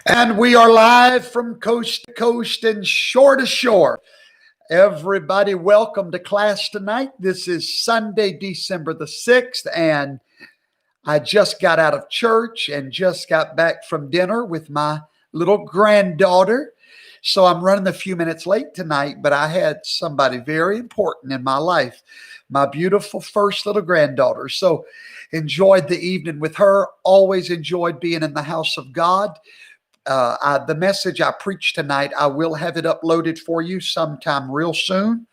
And we are live from coast to coast and shore to shore. Everybody, welcome to class tonight. This is Sunday, December the 6th, and I just got out of church and just got back from dinner with my little granddaughter. So I'm running a few minutes late tonight, but I had somebody very important in my life, my beautiful first little granddaughter. So enjoyed the evening with her, always enjoyed being in the house of God. The message I preached tonight, I will have it uploaded for you sometime real soon.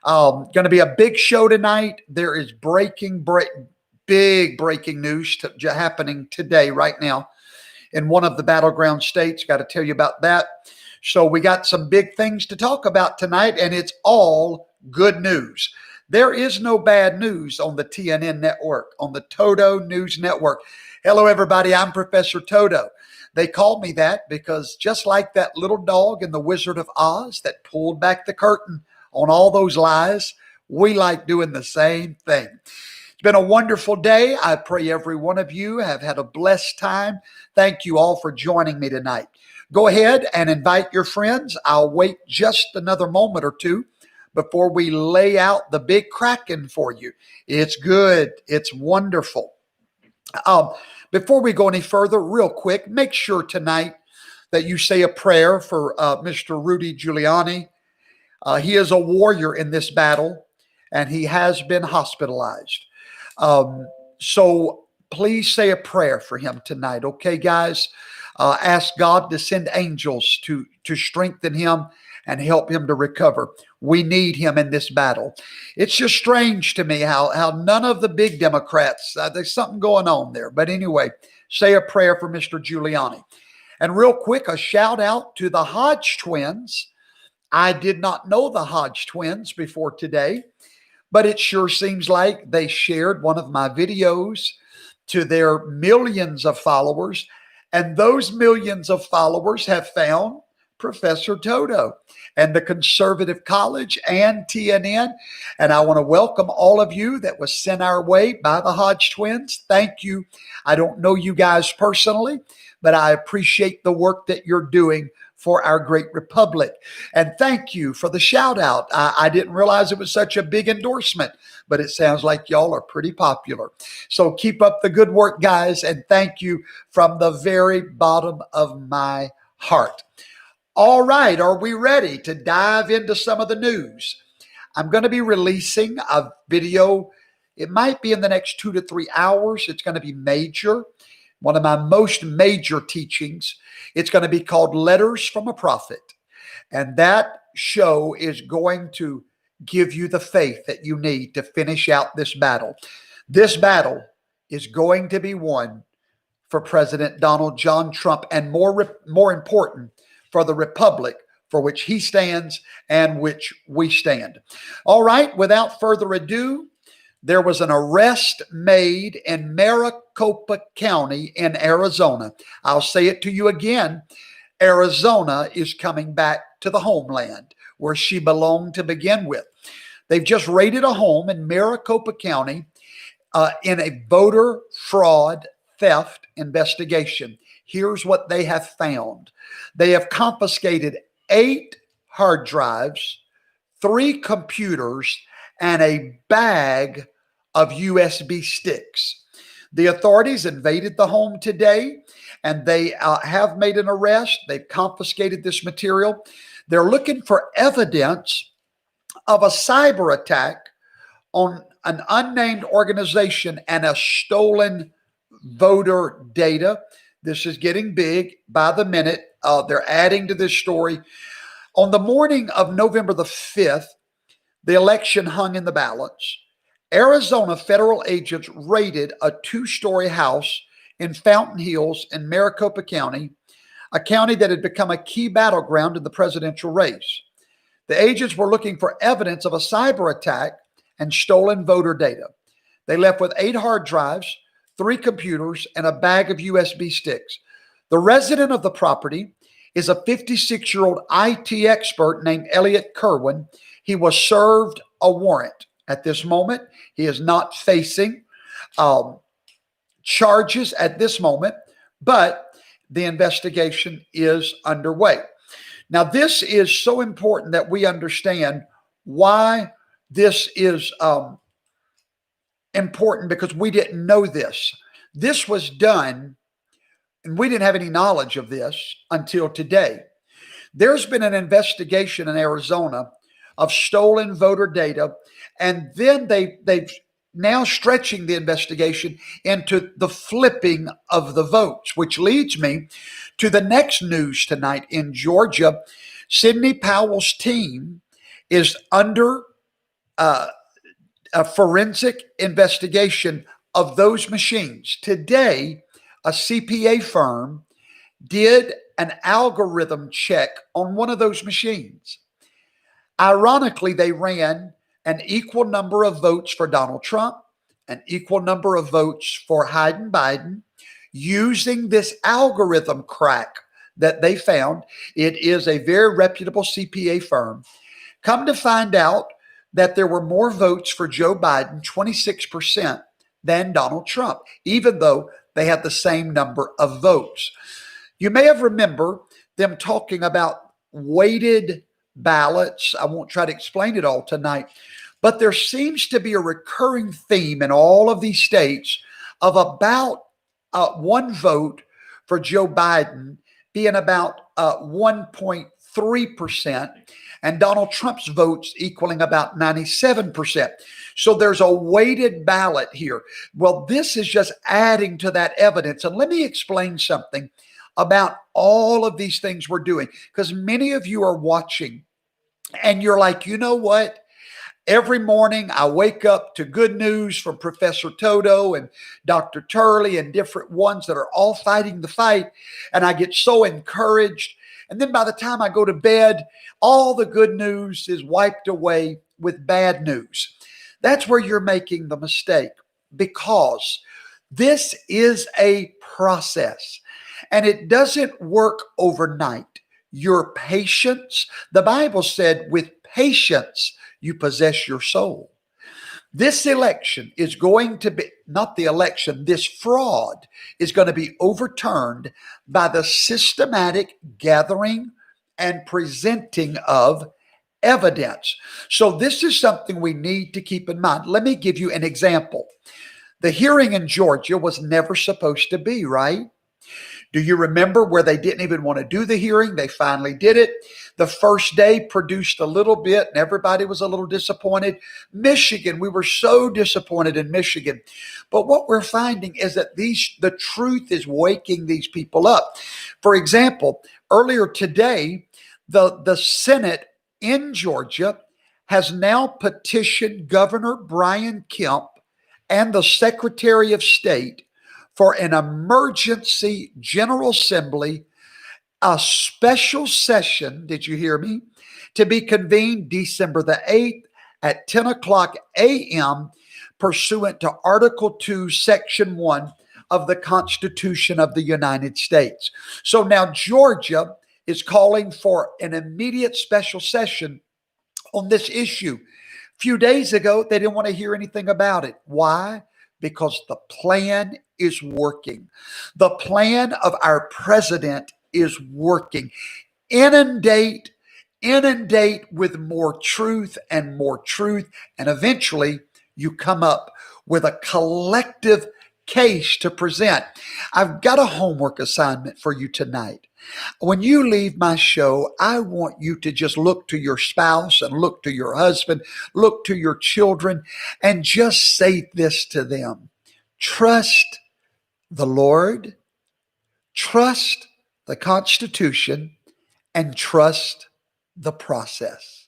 Going to be a big show tonight. There is big breaking news happening today, right now, in one of the battleground states. Got to tell you about that. So we got some big things to talk about tonight, and it's all good news. There is no bad news on the TNN network, on the Toto News Network. Hello, everybody. I'm Professor Toto. They called me that because just like that little dog in The Wizard of Oz that pulled back the curtain on all those lies, we like doing the same thing. It's been a wonderful day. I pray every one of you have had a blessed time. Thank you all for joining me tonight. Go ahead and invite your friends. I'll wait just another moment or two before we lay out the big cracking for you. It's good. It's wonderful. Before we go any further, real quick, make sure tonight that you say a prayer for Mr. Rudy Giuliani. He is a warrior in this battle, and he has been hospitalized. So please say a prayer for him tonight, okay, guys? Ask God to send angels to strengthen him and help him to recover. We need him in this battle. It's just strange to me how none of the big Democrats, there's something going on there. But anyway, say a prayer for Mr. Giuliani. And real quick, a shout out to the Hodge twins. I did not know the Hodge twins before today, but it sure seems like they shared one of my videos to their millions of followers. And those millions of followers have found Professor Toto and the Conservative College and TNN. And I want to welcome all of you that was sent our way by the Hodge twins. Thank you. I don't know you guys personally, but I appreciate the work that you're doing for our great republic. And thank you for the shout out. I didn't realize it was such a big endorsement, but it sounds like y'all are pretty popular. So keep up the good work, guys. And thank you from the very bottom of my heart. All right, are we ready to dive into some of the news? I'm going to be releasing a video. It might be in the next 2 to 3 hours. It's going to be major, one of my most major teachings. It's going to be called Letters from a Prophet. And that show is going to give you the faith that you need to finish out this battle. This battle is going to be won for President Donald John Trump, and more important, for the republic for which he stands and which we stand. All right, without further ado, there was an arrest made in Maricopa County in Arizona. I'll say it to you again. Arizona is coming back to the homeland where she belonged to begin with. They've just raided a home in Maricopa County in a voter fraud theft investigation. Here's what they have found. They have confiscated 8 hard drives, 3 computers, and a bag of USB sticks. The authorities invaded the home today, and they have made an arrest. They've confiscated this material. They're looking for evidence of a cyber attack on an unnamed organization and a stolen voter data. This is getting big by the minute. They're adding to this story. On the morning of November the 5th, the election hung in the balance. Arizona federal agents raided a 2-story house in Fountain Hills in Maricopa County, a county that had become a key battleground in the presidential race. The agents were looking for evidence of a cyber attack and stolen voter data. They left with 8 hard drives, 3 computers, and a bag of USB sticks. The resident of the property is a 56-year-old IT expert named Elliot Kerwin. He was served a warrant. At this moment, he is not facing charges at this moment, but the investigation is underway. Now, this is so important that we understand why this is important, because we didn't know this. This was done, and we didn't have any knowledge of this until today. There's been an investigation in Arizona of stolen voter data, and then they've now stretching the investigation into the flipping of the votes, which leads me to the next news tonight. In Georgia, Sidney Powell's team is under a forensic investigation of those machines. Today, a CPA firm did an algorithm check on one of those machines. Ironically, they ran an equal number of votes for Donald Trump, an equal number of votes for Biden, using this algorithm crack that they found. It is a very reputable CPA firm. Come to find out that there were more votes for Joe Biden, 26%, than Donald Trump, even though they had the same number of votes. You may have remembered them talking about weighted ballots. I won't try to explain it all tonight, but there seems to be a recurring theme in all of these states of about one vote for Joe Biden being about 1.3%, and Donald Trump's votes equaling about 97%. So there's a weighted ballot here. Well, this is just adding to that evidence. And let me explain something about all of these things we're doing, because many of you are watching and you're like, you know what? Every morning I wake up to good news from Professor Toto and Dr. Turley and different ones that are all fighting the fight. And I get so encouraged. And then by the time I go to bed, all the good news is wiped away with bad news. That's where you're making the mistake, because this is a process and it doesn't work overnight. Your patience, the Bible said, with patience, you possess your soul. This election is going to be, not the election, this fraud is going to be overturned by the systematic gathering and presenting of evidence. So this is something we need to keep in mind. Let me give you an example. The hearing in Georgia was never supposed to be, right? Do you remember where they didn't even want to do the hearing? They finally did it. The first day produced a little bit and everybody was a little disappointed. Michigan, we were so disappointed in Michigan. But what we're finding is that the truth is waking these people up. For example, earlier today, the Senate in Georgia has now petitioned Governor Brian Kemp and the Secretary of State for an emergency General Assembly, a special session, did you hear me, to be convened December the 8th at 10 o'clock a.m. pursuant to Article 2, Section 1 of the Constitution of the United States. So now Georgia is calling for an immediate special session on this issue. A few days ago, they didn't want to hear anything about it. Why? Because the plan is working. The plan of our president is working. Inundate with more truth, and eventually you come up with a collective case to present. I've got a homework assignment for you tonight. When you leave my show, I want you to just look to your spouse and look to your husband, look to your children, and just say this to them: trust the Lord, trust the Constitution, and trust the process.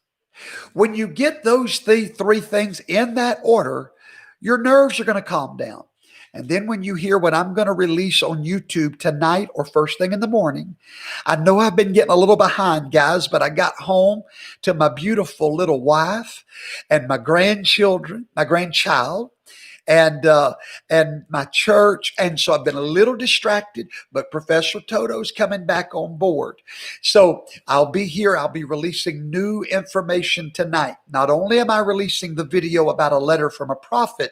When you get those three things in that order, your nerves are going to calm down. And then when you hear what I'm going to release on YouTube tonight or first thing in the morning, I know I've been getting a little behind, guys, but I got home to my beautiful little wife and my grandchildren, my grandchild, and my church. And so I've been a little distracted, but Professor Toto's coming back on board. So I'll be here. I'll be releasing new information tonight. Not only am I releasing the video about a letter from a prophet,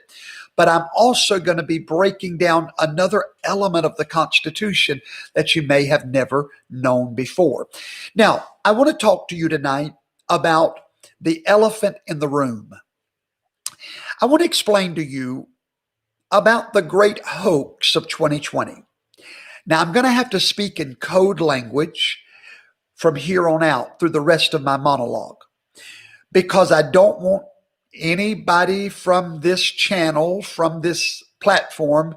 but I'm also going to be breaking down another element of the Constitution that you may have never known before. Now, I want to talk to you tonight about the elephant in the room. I want to explain to you about the great hoax of 2020. Now, I'm going to have to speak in code language from here on out through the rest of my monologue because I don't want anybody from this channel, from this platform,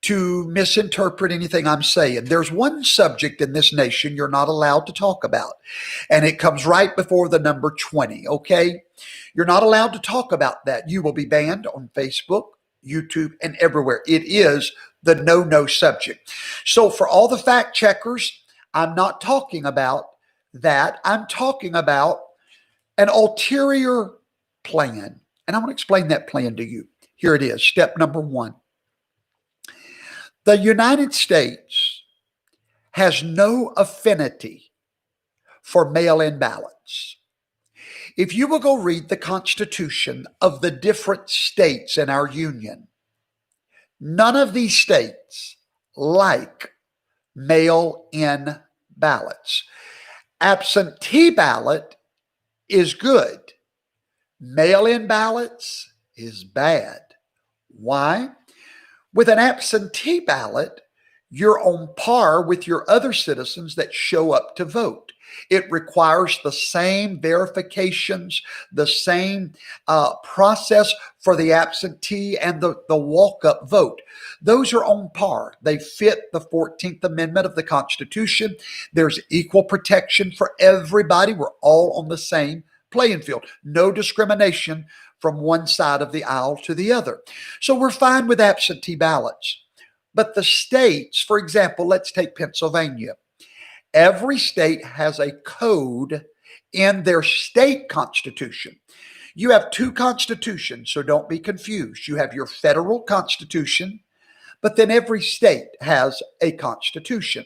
to misinterpret anything I'm saying. There's one subject in this nation you're not allowed to talk about, and it comes right before the number 20, okay? You're not allowed to talk about that. You will be banned on Facebook, YouTube, and everywhere. It is the no subject. So for all the fact checkers, I'm not talking about that. I'm talking about an ulterior plan. And I want to explain that plan to you. Here it is. Step number 1. The United States has no affinity for mail-in ballots. If you will go read the Constitution of the different states in our union, none of these states like mail-in ballots. Absentee ballot is good. Mail-in ballots is bad. Why? With an absentee ballot, you're on par with your other citizens that show up to vote. It requires the same verifications, the same process for the absentee and the walk-up vote. Those are on par. They fit the 14th Amendment of the Constitution. There's equal protection for everybody. We're all on the same playing field. No discrimination from one side of the aisle to the other. So we're fine with absentee ballots. But the states, for example, let's take Pennsylvania. Every state has a code in their state constitution. You have 2 constitutions, so don't be confused. You have your federal constitution, but then every state has a constitution.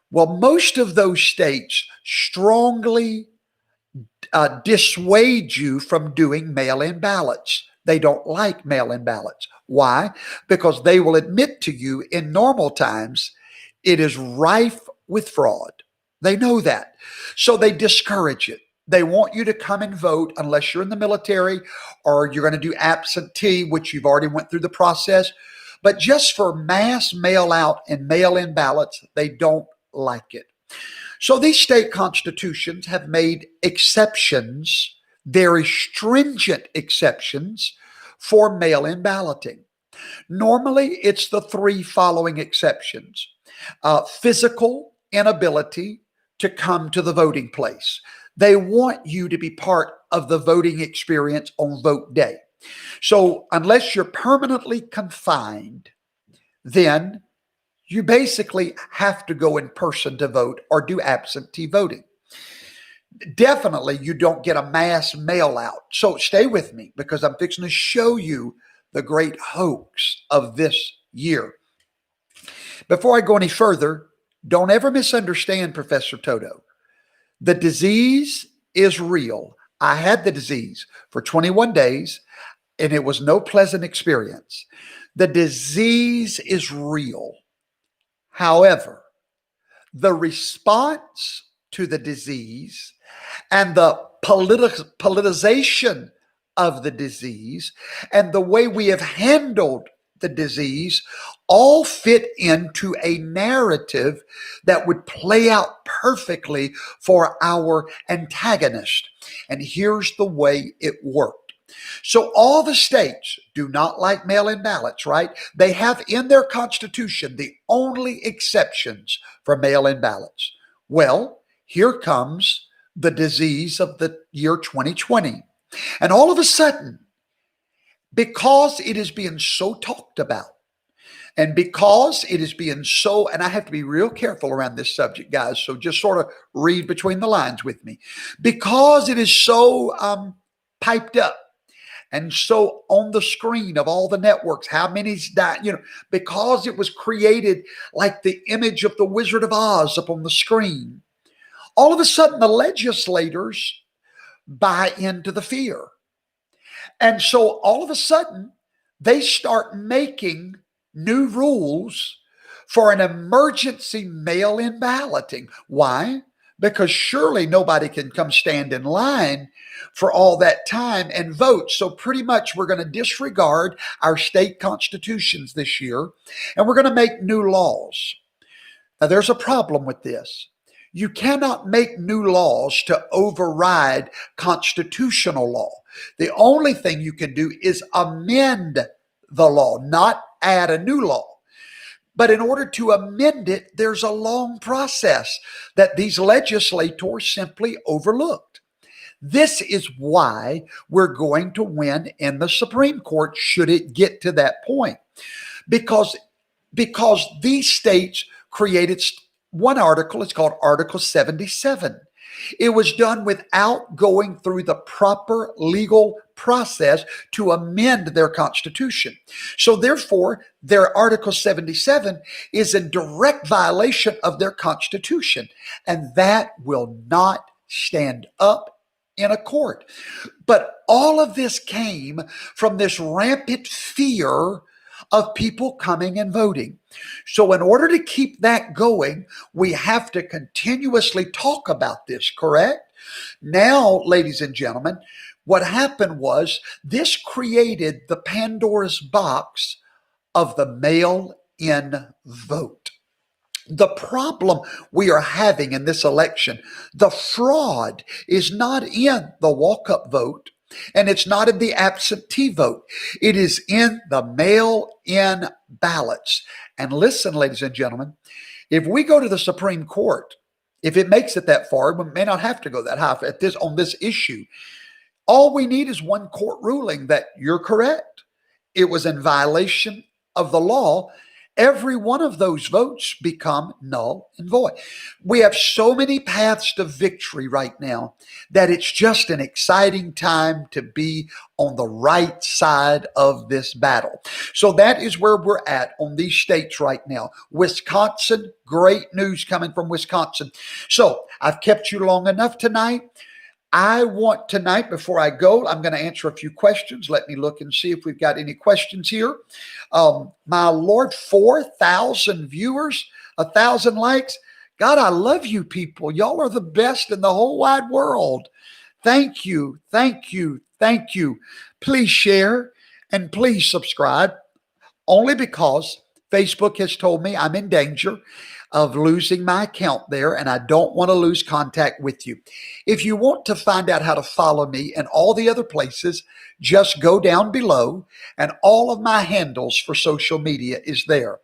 Well, most of those states strongly dissuade you from doing mail-in ballots. They don't like mail-in ballots. Why? Because they will admit to you in normal times it is rife with fraud. They know that. So they discourage it. They want you to come and vote unless you're in the military or you're going to do absentee, which you've already went through the process. But just for mass mail out and mail-in ballots, they don't like it. So these state constitutions have made exceptions, very stringent exceptions for mail-in balloting. Normally, it's the 3 following exceptions. Physical inability to come to the voting place. They want you to be part of the voting experience on vote day. So unless you're permanently confined, then you basically have to go in person to vote or do absentee voting. Definitely, you don't get a mass mail out. So stay with me because I'm fixing to show you the great hoax of this year. Before I go any further, don't ever misunderstand Professor Toto. The disease is real. I had the disease for 21 days, and it was no pleasant experience. The disease is real. However, the response to the disease and the politicization of the disease and the way we have handled the disease all fit into a narrative that would play out perfectly for our antagonist. And here's the way it worked. So all the states do not like mail-in ballots, right? They have in their constitution the only exceptions for mail-in ballots. Well, here comes the disease of the year 2020. And all of a sudden, because it is being so talked about, and because it is being so, and I have to be real careful around this subject, guys, so just sort of read between the lines with me. Because it is so piped up, and so on the screen of all the networks, how many's died, because it was created like the image of the Wizard of Oz up on the screen. All of a sudden, the legislators buy into the fear. And so all of a sudden, they start making new rules for an emergency mail-in balloting. Why? Because surely nobody can come stand in line for all that time and vote. So pretty much we're going to disregard our state constitutions this year, and we're going to make new laws. Now, there's a problem with this. You cannot make new laws to override constitutional law. The only thing you can do is amend the law, not add a new law. But in order to amend it, there's a long process that these legislators simply overlooked. This is why we're going to win in the Supreme Court should it get to that point. Because these states created one article, it's called Article 77. It was done without going through the proper legal process to amend their constitution. So therefore, their Article 77 is in direct violation of their constitution, and that will not stand up in a court. But all of this came from this rampant fear of people coming and voting. So in order to keep that going, we have to continuously talk about this, correct? Now, ladies and gentlemen, what happened was this created the Pandora's box of the mail-in vote. The problem we are having in this election, the fraud is not in the walk-up vote, and it's not in the absentee vote. It is in the mail-in ballots. And listen, ladies and gentlemen, if we go to the Supreme Court, if it makes it that far, we may not have to go that high on this issue. All we need is one court ruling that you're correct. It was in violation of the law. Every one of those votes become null and void. We have so many paths to victory right now that it's just an exciting time to be on the right side of this battle. So that is where we're at on these states right now. Wisconsin, great news coming from Wisconsin. So I've kept you long enough tonight. I want tonight, before I go, I'm going to answer a few questions. Let me look and see if we've got any questions here. My Lord, 4,000 viewers, 1,000 likes. God, I love you people. Y'all are the best in the whole wide world. Thank you, thank you, thank you. Please share and please subscribe, only because Facebook has told me I'm in danger of losing my account there, and I don't want to lose contact with you. If you want to find out how to follow me and all the other places, just go down below, and all of my handles for social media is there.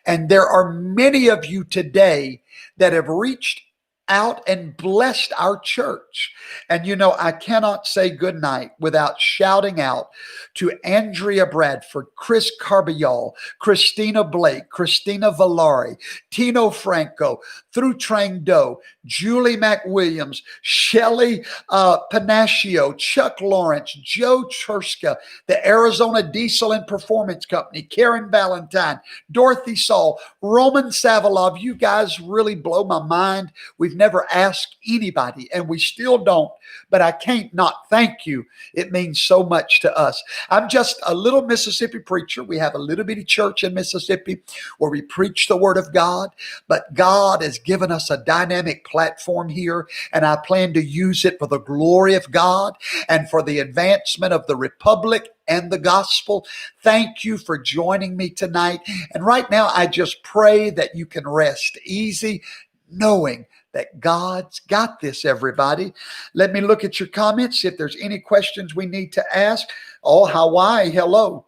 And there are many of you today that have reached out and blessed our church. And you know, I cannot say good night without shouting out to Andrea Bradford, Chris Carbajal, Christina Blake, Christina Valari, Tino Franco, through Trang Do, Julie McWilliams, Shelley Panaccio, Chuck Lawrence, Joe Cherska, the Arizona Diesel and Performance Company, Karen Valentine, Dorothy Saul, Roman Savalov. You guys really blow my mind. We've never asked anybody, and we still don't, but I can't not thank you. It means so much to us. I'm just a little Mississippi preacher. We have a little bitty church in Mississippi where we preach the word of God, but God has given us a dynamic platform here, and I plan to use it for the glory of God and for the advancement of the republic and the gospel. Thank you for joining me tonight. And right now, I just pray that you can rest easy, knowing that God's got this, everybody. Let me look at your comments, see if there's any questions we need to ask. Oh, Hawaii, hello.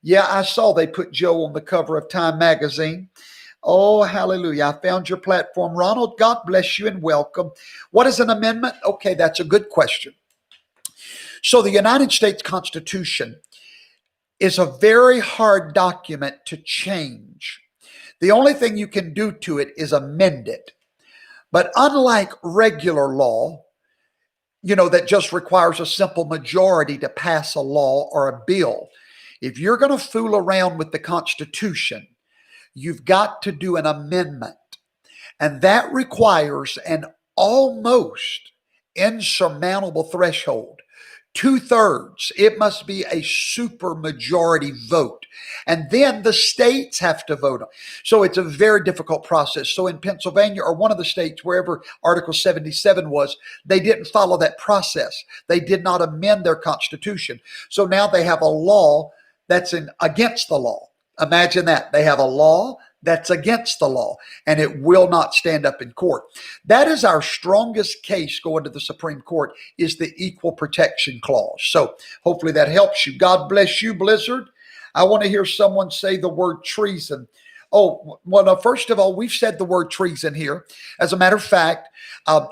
Yeah, I saw they put Joe on the cover of Time magazine. Oh, hallelujah. I found your platform. Ronald, God bless you and welcome. What is an amendment? Okay, that's a good question. So the United States Constitution is a very hard document to change. The only thing you can do to it is amend it. But unlike regular law, that just requires a simple majority to pass a law or a bill, if you're going to fool around with the Constitution, you've got to do an amendment. And that requires an almost insurmountable threshold, 2/3. It must be a super majority vote. And then the states have to vote on. So it's a very difficult process. So in Pennsylvania, or one of the states, wherever Article 77 was, they didn't follow that process. They did not amend their constitution. So now they have a law that's against the law. Imagine that. They have a law that's against the law, and it will not stand up in court. That is our strongest case going to the Supreme Court, is the Equal Protection Clause. So hopefully that helps you. God bless you, Blizzard. I want to hear someone say the word treason. Oh, well, no, first of all, we've said the word treason here. As a matter of fact,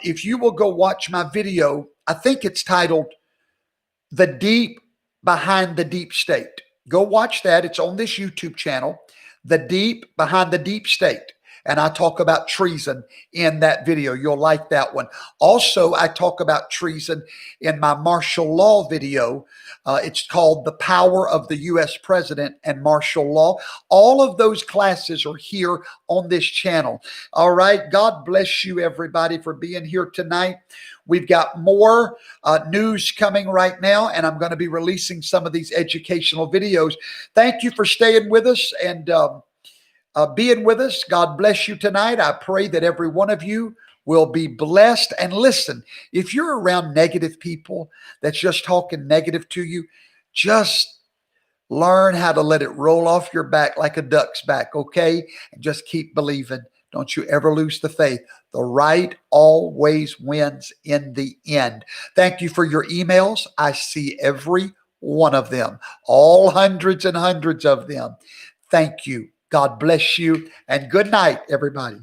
if you will go watch my video, I think it's titled The Deep Behind the Deep State. Go watch that. It's on this YouTube channel, The Deep Behind the Deep State. And I talk about treason in that video. You'll like that one. Also, I talk about treason in my martial law video. It's called The Power of the U.S. President and Martial Law. All of those classes are here on this channel. All right. God bless you, everybody, for being here tonight. We've got more news coming right now, and I'm going to be releasing some of these educational videos. Thank you for staying with us and being with us. God bless you tonight. I pray that every one of you will be blessed. And listen, if you're around negative people that's just talking negative to you, just learn how to let it roll off your back like a duck's back, okay? And just keep believing. Don't you ever lose the faith. The right always wins in the end. Thank you for your emails. I see every one of them, all hundreds and hundreds of them. Thank you. God bless you, and good night, everybody.